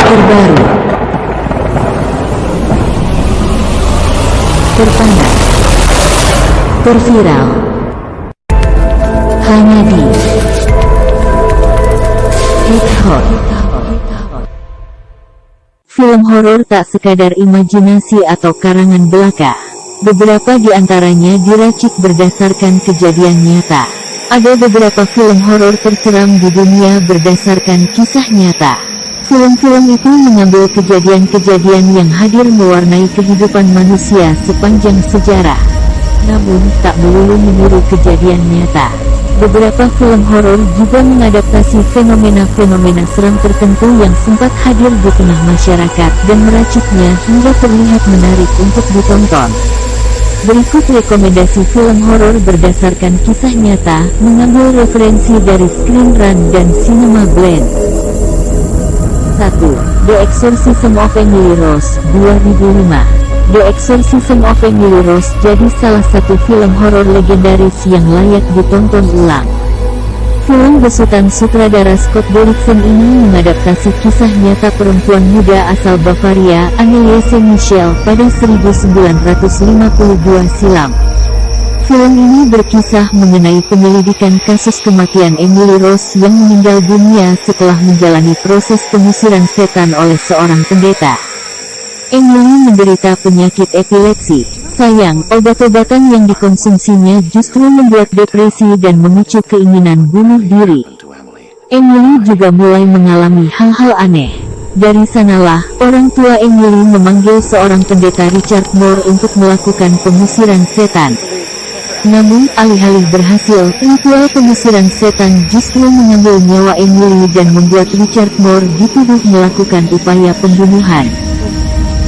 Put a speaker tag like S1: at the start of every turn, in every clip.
S1: Terbaru, terpanas, terviral, hanya di Hit Hot. Film horor tak sekadar imajinasi atau karangan belaka. Beberapa di antaranya diracik berdasarkan kejadian nyata. Ada beberapa film horor terseram di dunia berdasarkan kisah nyata. Film-film itu mengambil kejadian-kejadian yang hadir mewarnai kehidupan manusia sepanjang sejarah. Namun, tak melulu meniru kejadian nyata. Beberapa film horor juga mengadaptasi fenomena-fenomena seram tertentu yang sempat hadir di tengah masyarakat dan meraciknya hingga terlihat menarik untuk ditonton. Berikut rekomendasi film horor berdasarkan kisah nyata, mengambil referensi dari Screen Rant dan Cinema Blend. 1. The Exorcism of Emily Rose, 2005. The Exorcism of Emily Rose jadi salah satu film horor legendaris yang layak ditonton ulang. Film besutan sutradara Scott Derrickson ini mengadaptasi kisah nyata perempuan muda asal Bavaria, Anneliese Michel, pada 1952 silam. Film ini berkisah mengenai penyelidikan kasus kematian Emily Rose yang meninggal dunia setelah menjalani proses pengusiran setan oleh seorang pendeta. Emily menderita penyakit epilepsi. Sayang, obat-obatan yang dikonsumsinya justru membuat depresi dan memicu keinginan bunuh diri. Emily juga mulai mengalami hal-hal aneh. Dari sanalah, orang tua Emily memanggil seorang pendeta Richard Moore untuk melakukan pengusiran setan. Namun, alih-alih berhasil, ritual pengusiran setan justru mengambil nyawa Emily dan membuat Richard Moore dituduh melakukan upaya pembunuhan.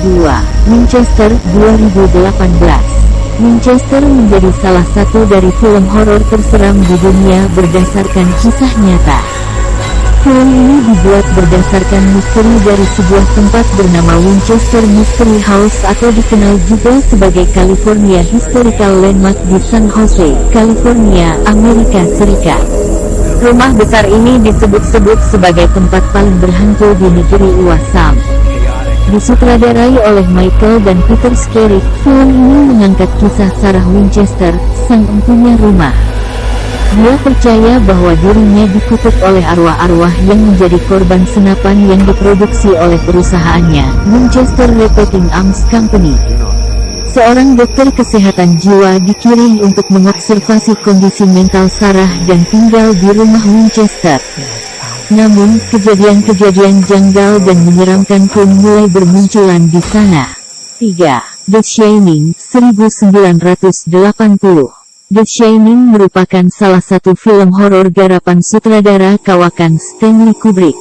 S1: 2. Winchester, 2018. Winchester menjadi salah satu dari film horor terseram di dunia berdasarkan kisah nyata. Film ini dibuat berdasarkan misteri dari sebuah tempat bernama Winchester Mystery House atau dikenal juga sebagai California Historical Landmark di San Jose, California, Amerika Serikat. Rumah besar ini disebut-sebut sebagai tempat paling berhantu di negeri Iwasam. Disutradarai oleh Michael dan Peter Skerritt, film ini mengangkat kisah Sarah Winchester, sang empunya rumah. Dia percaya bahwa dirinya dikutuk oleh arwah-arwah yang menjadi korban senapan yang diproduksi oleh perusahaannya, Winchester Repeating Arms Company. Seorang dokter kesehatan jiwa dikirim untuk mengobservasi kondisi mental Sarah dan tinggal di rumah Winchester. Namun, kejadian-kejadian janggal dan menyeramkan pun mulai bermunculan di sana. 3. The Shining, 1980. The Shining merupakan salah satu film horor garapan sutradara kawakan Stanley Kubrick.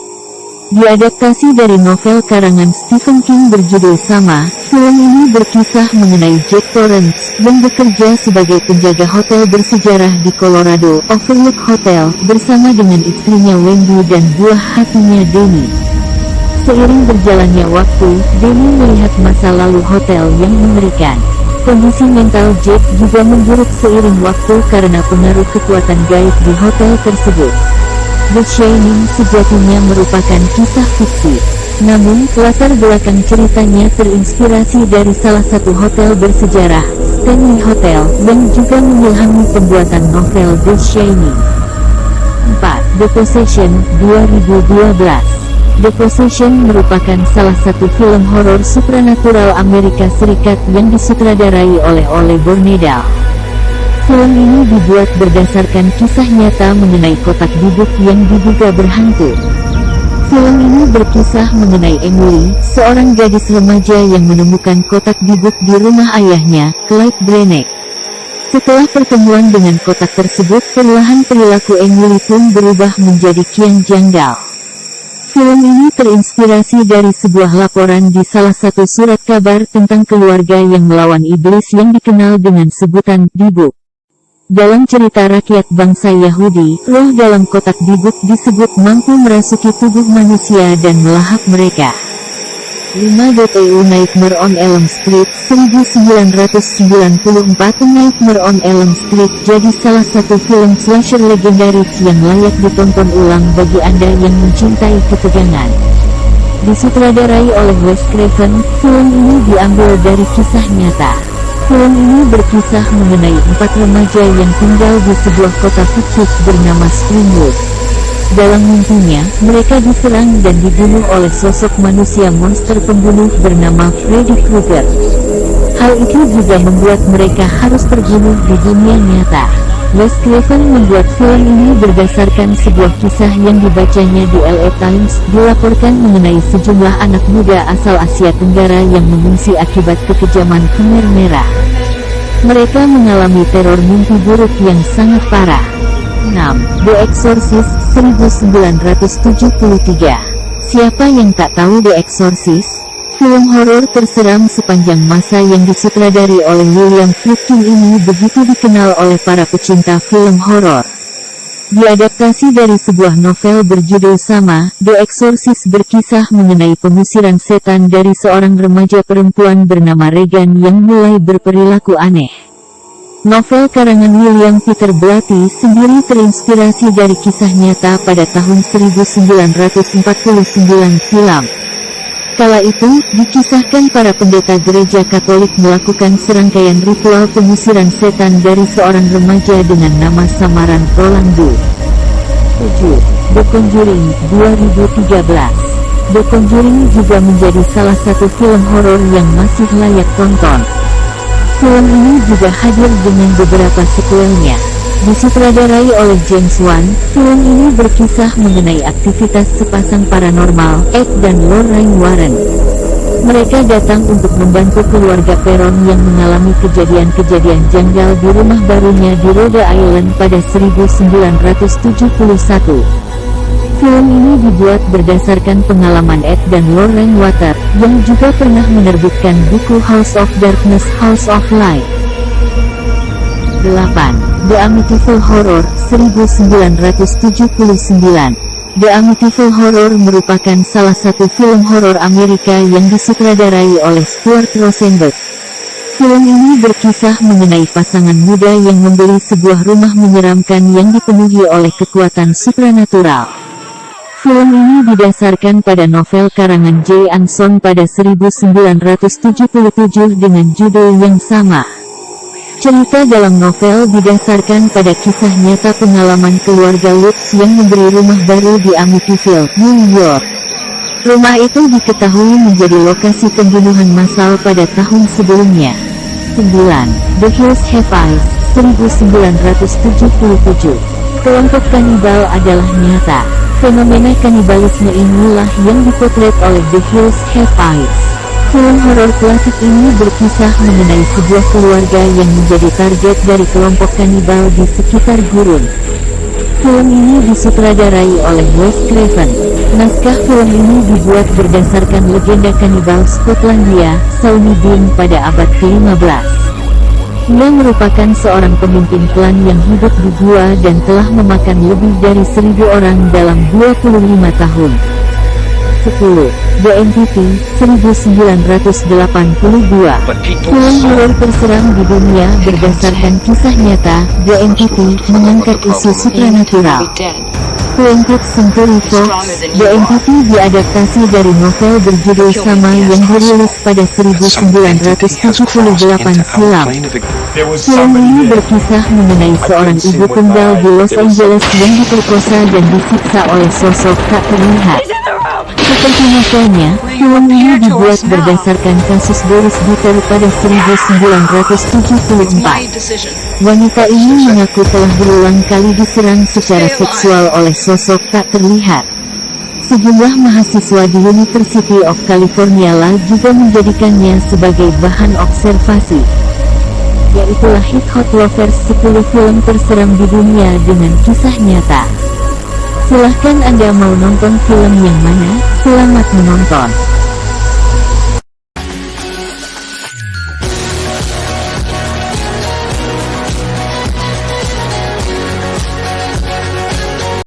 S1: Diadaptasi dari novel karangan Stephen King berjudul sama, film ini berkisah mengenai Jack Torrance yang bekerja sebagai penjaga hotel bersejarah di Colorado, Overlook Hotel, bersama dengan istrinya Wendy dan buah hatinya Denny. Seiring berjalannya waktu, Denny melihat masa lalu hotel yang mengerikan. Kondisi mental Jack juga memburuk seiring waktu karena pengaruh kekuatan gaib di hotel tersebut. The Shining sejatinya merupakan kisah fiksi. Namun, latar belakang ceritanya terinspirasi dari salah satu hotel bersejarah, Stanley Hotel, yang juga mengilhami pembuatan novel The Shining. 4. The Possession, 2012. The Possession merupakan salah satu film horor supranatural Amerika Serikat yang disutradarai oleh Ole Bornedal. Film ini dibuat berdasarkan kisah nyata mengenai kotak bubuk yang diduga berhantu. Film ini berkisah mengenai Emily, seorang gadis remaja yang menemukan kotak bubuk di rumah ayahnya, Clyde Branagh. Setelah pertemuan dengan kotak tersebut, perlahan perilaku Emily pun berubah menjadi kian janggal. Film ini terinspirasi dari sebuah laporan di salah satu surat kabar tentang keluarga yang melawan iblis yang dikenal dengan sebutan bibuk. Dalam cerita rakyat bangsa Yahudi, roh dalam kotak bibuk disebut mampu merasuki tubuh manusia dan melahap mereka. 5. Nightmare on Elm Street, 1994. Nightmare on Elm Street jadi salah satu film slasher legendaris yang layak ditonton ulang bagi Anda yang mencintai ketegangan. Disutradarai oleh Wes Craven, film ini diambil dari kisah nyata. Film ini berkisah mengenai 4 remaja yang tinggal di sebuah kota fiktif bernama Springwood. Dalam mimpinya, mereka diserang dan dibunuh oleh sosok manusia monster pembunuh bernama Freddy Krueger. Hal itu juga membuat mereka harus terbunuh di dunia nyata. Wes Craven membuat film ini berdasarkan sebuah kisah yang dibacanya di LA Times, dilaporkan mengenai sejumlah anak muda asal Asia Tenggara yang mengungsi akibat kekejaman Khmer Merah. Mereka mengalami teror mimpi buruk yang sangat parah. 6. The Exorcist, 1973. Siapa yang tak tahu The Exorcist? Film horor terseram sepanjang masa yang disutradari oleh William Friedkin ini begitu dikenal oleh para pecinta film horor. Diadaptasi dari sebuah novel berjudul sama, The Exorcist berkisah mengenai pengusiran setan dari seorang remaja perempuan bernama Regan yang mulai berperilaku aneh. Novel karangan William Peter Blatty sendiri terinspirasi dari kisah nyata pada tahun 1949 silam. Kala itu, dikisahkan para pendeta gereja Katolik melakukan serangkaian ritual pengusiran setan dari seorang remaja dengan nama samaran Rolando. 7. The Conjuring, 2013. The Conjuring juga menjadi salah satu film horor yang masih layak tonton. Film ini juga hadir dengan beberapa sequelnya. Disutradarai oleh James Wan, film ini berkisah mengenai aktivitas sepasang paranormal, Ed dan Lorraine Warren. Mereka datang untuk membantu keluarga Perron yang mengalami kejadian-kejadian janggal di rumah barunya di Rhode Island pada 1971. Film ini dibuat berdasarkan pengalaman Ed dan Lorraine Water, yang juga pernah menerbitkan buku House of Darkness, House of Light. 8. The Amityville Horror, 1979. The Amityville Horror merupakan salah satu film horor Amerika yang disutradarai oleh Stuart Rosenberg. Film ini berkisah mengenai pasangan muda yang membeli sebuah rumah menyeramkan yang dipenuhi oleh kekuatan supranatural. Film ini didasarkan pada novel karangan Jay Anson pada 1977 dengan judul yang sama. Cerita dalam novel didasarkan pada kisah nyata pengalaman keluarga Lutz yang membeli rumah baru di Amityville, New York. Rumah itu diketahui menjadi lokasi pembunuhan massal pada tahun sebelumnya. 9. The Hills Have Eyes, 1977. Kelompok kanibal adalah nyata. Fenomena kanibalisme inilah yang dipotret oleh The Hills Have Eyes. Film horor klasik ini berkisah mengenai sebuah keluarga yang menjadi target dari kelompok kanibal di sekitar gurun. Film ini disutradarai oleh Wes Craven. Naskah film ini dibuat berdasarkan legenda kanibal Skotlandia, Sauni Dean pada abad ke-15. Ia merupakan seorang pemimpin klan yang hidup di gua dan telah memakan lebih dari 1.000 orang dalam 25 tahun. 10. The Entity, 1982. Film horor terseram di dunia berdasarkan kisah nyata. The Entity mengangkat isu supranatural. 20th Century Fox, The Entity diadaptasi dari novel berjudul sama yang dirilis pada 1978 silam. Film ini berkisah mengenai seorang ibu tunggal di Los Angeles yang diperkosa dan disiksa oleh sosok tak terlihat. Seperti novelnya, film ini dibuat berdasarkan kasus Doris Dutter pada 1974. Wanita ini mengaku telah berulang kali diserang secara seksual oleh sosok tak terlihat. Sejumlah mahasiswa di University of California juga menjadikannya sebagai bahan observasi. Yaitulah Hit Hot Lovers, 10 film terseram di dunia dengan kisah nyata. Silahkan Anda mau nonton film yang mana? Selamat menonton.